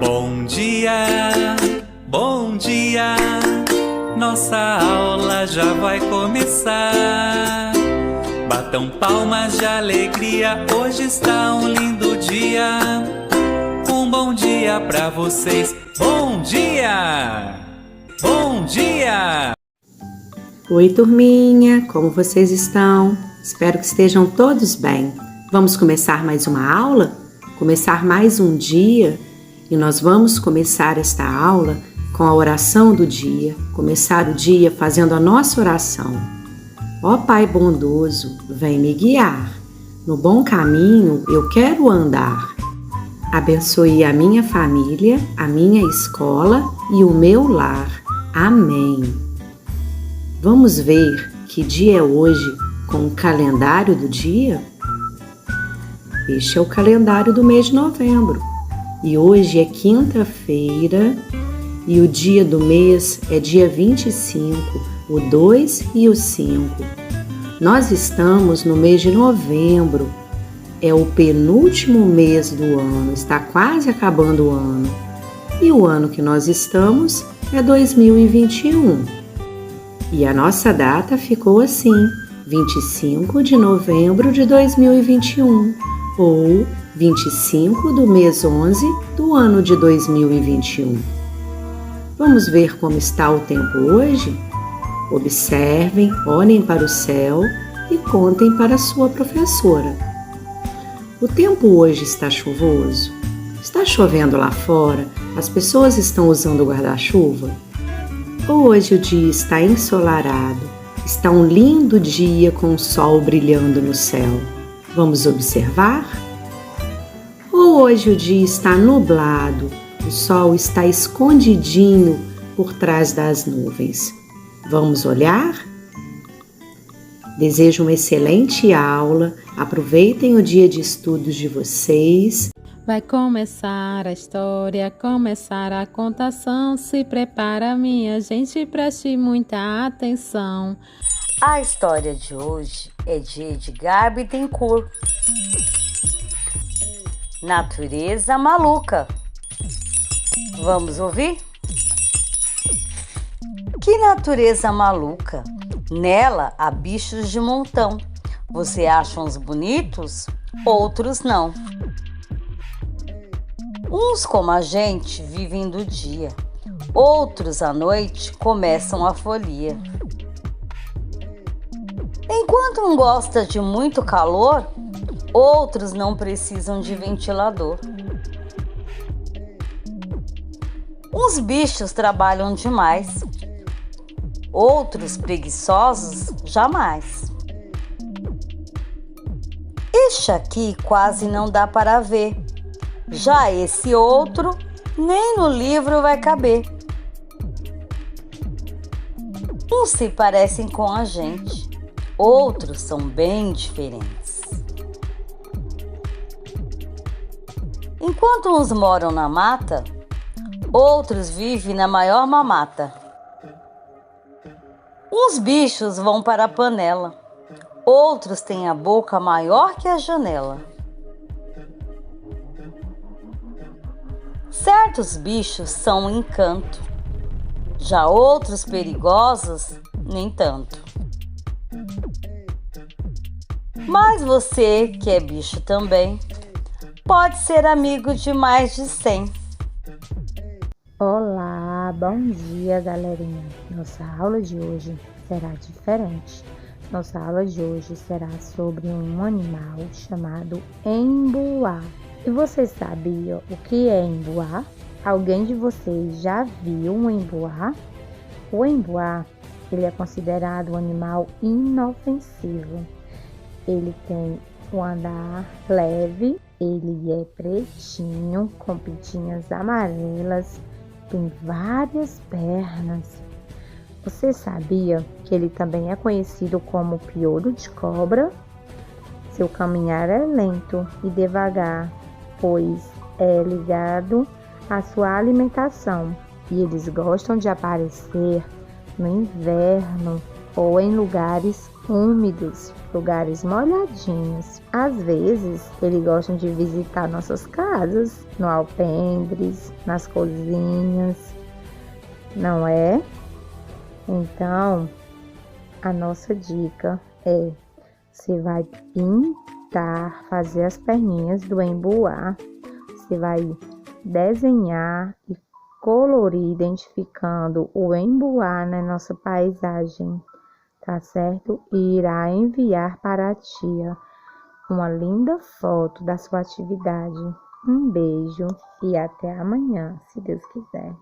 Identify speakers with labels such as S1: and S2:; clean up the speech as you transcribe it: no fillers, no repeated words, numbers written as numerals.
S1: Bom dia, bom dia, nossa aula já vai começar. Batam palmas de alegria, hoje está um lindo dia. Um bom dia pra vocês, bom dia! Bom dia!
S2: Oi, turminha, como vocês estão? Espero que estejam todos bem. Vamos começar mais uma aula? Começar mais um dia? E nós vamos começar esta aula com a oração do dia. Começar o dia fazendo a nossa oração. Ó Pai bondoso, vem me guiar. No bom caminho eu quero andar. Abençoe a minha família, a minha escola e o meu lar. Amém. Vamos ver que dia é hoje com o calendário do dia? Este é o calendário do mês de novembro. E hoje é quinta-feira e o dia do mês é dia 25, o 2 e o 5. Nós estamos no mês de novembro. É o penúltimo mês do ano, está quase acabando o ano. E o ano que nós estamos é 2021. E a nossa data ficou assim, 25 de novembro de 2021, ou 25 do mês 11 do ano de 2021. Vamos ver como está o tempo hoje? Observem, olhem para o céu e contem para a sua professora. O tempo hoje está chuvoso? Está chovendo lá fora? As pessoas estão usando guarda-chuva? Ou hoje o dia está ensolarado? Está um lindo dia com o sol brilhando no céu. Vamos observar? Ou hoje o dia está nublado? O sol está escondidinho por trás das nuvens. Vamos olhar? Desejo uma excelente aula. Aproveitem o dia de estudos de vocês.
S3: Vai começar a história, começar a contação. Se prepara, minha gente, preste muita atenção.
S4: A história de hoje é de Edgar Bittencourt. Natureza maluca. Vamos ouvir? Que natureza maluca! Nela há bichos de montão. Você acha uns bonitos? Outros não. Uns, como a gente, vivem do dia. Outros, à noite, começam a folia. Enquanto um gosta de muito calor, outros não precisam de ventilador. Uns bichos trabalham demais. Outros, preguiçosos, jamais. Este aqui quase não dá para ver. Já esse outro, nem no livro vai caber. Uns se parecem com a gente, outros são bem diferentes. Enquanto uns moram na mata, outros vivem na maior mamata. Uns bichos vão para a panela, outros têm a boca maior que a janela. Certos bichos são um encanto, já outros perigosos, nem tanto. Mas você, que é bicho também, pode ser amigo de mais de 100.
S5: Olá, bom dia, galerinha. Nossa aula de hoje será diferente. Nossa aula de hoje será sobre um animal chamado emboá. E você sabia o que é emboá? Alguém de vocês já viu um emboá? O emboá, ele é considerado um animal inofensivo. Ele tem um andar leve, ele é pretinho, com pintinhas amarelas, tem várias pernas. Você sabia que ele também é conhecido como piolho de cobra? Seu caminhar é lento e devagar, pois é ligado à sua alimentação. E eles gostam de aparecer no inverno ou em lugares úmidos, lugares molhadinhos. Às vezes, eles gostam de visitar nossas casas, no alpendres, nas cozinhas, não é? Então, a nossa dica é: você vai pintar, fazer as perninhas do embuá, você vai desenhar e colorir, identificando o embuá na nossa paisagem, tá certo? E irá enviar para a tia uma linda foto da sua atividade. Um beijo e até amanhã, se Deus quiser.